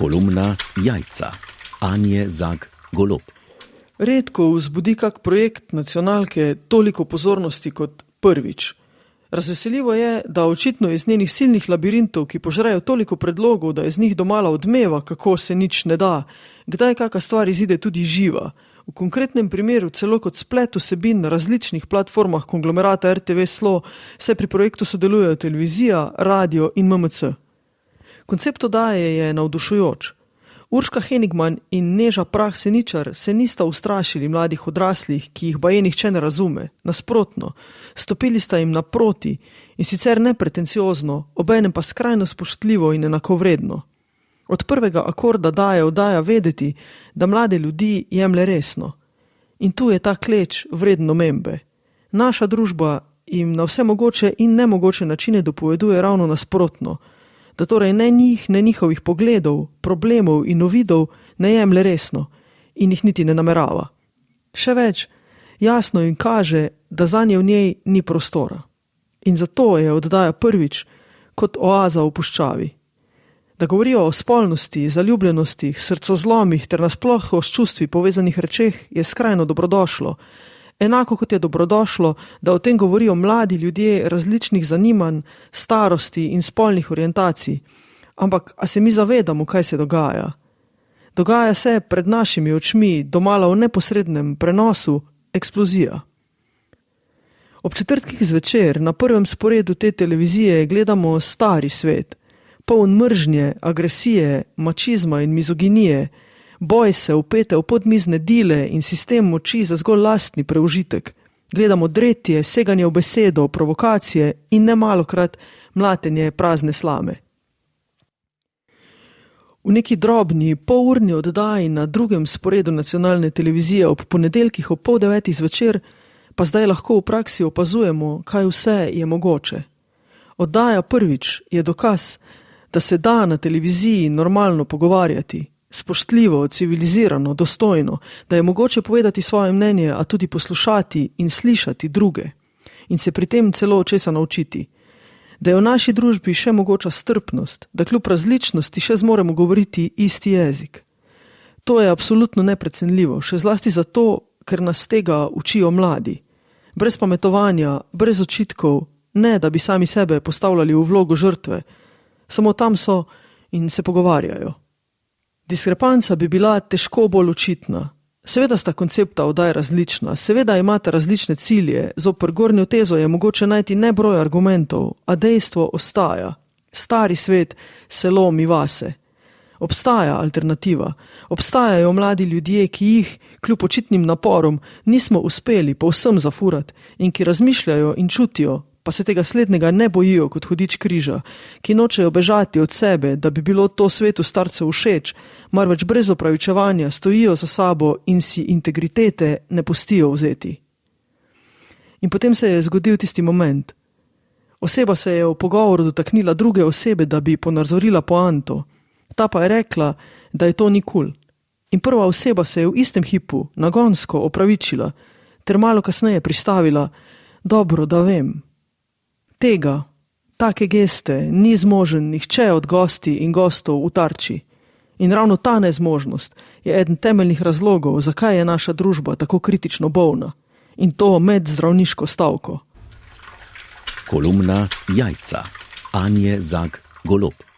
Kolumna Jajca. Anje Zag Golob. Redko vzbudi kak projekt nacionalke toliko pozornosti kot Prvič. Razveseljivo je, da očitno iz njenih silnih labirintov, ki požrejo toliko predlogov, da iz njih domala odmeva, kako se nič ne da, kdaj kaka stvar izide tudi živa. V konkretnem primeru celo kot splet vsebin na različnih platformah konglomerata RTV Slo, se pri projektu sodelujejo televizija, radio in MMC. Koncept oddaje je navdušujoč. Urška Henigman in Neža Prah Seničar se nista ustrašili mladih odraslih, ki jih baje nihče ne razume. Nasprotno, stopili sta jim naproti in sicer nepretenciozno, obenem pa skrajno spoštljivo in enakovredno. Od prvega akorda oddaja vedeti, da mlade ljudi jemlje resno. In tu je ta kleč vreden omembe. Naša družba jim na vse mogoče in nemogoče načine dopoveduje ravno nasprotno, da torej ne njih, ne njihovih pogledov, problemov in uvidov ne jemlje resno in jih niti ne namerava. Še več, jasno jim kaže, da zanje v njej ni prostora. In zato je oddaja Prvič kot oaza v puščavi. Da govorijo o spolnosti, zaljubljenostih, srcozlomih ter nasploh o s čustvi povezanih rečeh je skrajno dobrodošlo. Enako kot je dobrodošlo, da o tem govorijo mladi ljudje različnih zanimanj, starosti in spolnih orientacij. Ampak, a se mi zavedamo, kaj se dogaja? Dogaja se pred našimi očmi, domala v neposrednem prenosu, eksplozija. Ob četrtkih zvečer na prvem sporedu te televizije gledamo stari svet, poln mržnje, agresije, mačizma in mizoginije, boj se vpete v podmizne dile in sistem moči za zgolj lastni preužitek. Gledamo dretje, seganje v besedo, provokacije in nemalokrat mlatenje prazne slame. V neki drobni, polurni oddaji na drugem sporedu nacionalne televizije ob ponedeljkih ob 8:30 zvečer pa zdaj lahko v praksi opazujemo, kaj vse je mogoče. Oddaja Prvič je dokaz, da se da na televiziji normalno pogovarjati, spoštljivo, civilizirano, dostojno, da je mogoče povedati svoje mnenje, a tudi poslušati in slišati druge in se pri tem celo česa naučiti. Da je v naši družbi še mogoča strpnost, da kljub različnosti še zmoremo govoriti isti jezik. To je absolutno neprecenljivo, še zlasti zato, ker nas tega učijo mladi. Brez pametovanja, brez očitkov, ne da bi sami sebe postavljali v vlogo žrtve, samo tam so in se pogovarjajo. Diskrepanca bi bila težko bolj očitna. Seveda sta koncepta oddaj različna, seveda imata različne cilje, zoper gornjo tezo je mogoče najti nebroj argumentov, a dejstvo ostaja. Stari svet se lomi vase. Obstaja alternativa, obstajajo mladi ljudje, ki jih, kljub očitnim naporom, nismo uspeli povsem zafurati in ki razmišljajo in čutijo, pa se tega slednjega ne bojijo kot hudič križa, ki nočejo bežati od sebe, da bi bilo to svetu starcev všeč, marveč brez opravičevanja stojijo za sabo in si integritete ne pustijo vzeti. In potem se je zgodil tisti moment. Oseba se je v pogovoru dotaknila druge osebe, da bi ponazorila poanto. Ta pa je rekla, da je to ni kul. In prva oseba se je v istem hipu nagonsko opravičila, ter malo kasneje pristavila, dobro, da vem. Tega, take geste, ni zmožen nihče od gosti in gostov v Tarči. In ravno ta nezmožnost je eden temeljnih razlogov, zakaj je naša družba tako kritično bolna. In to med zdravniško stavko. Kolumna Jajca. Anje Zag Golob.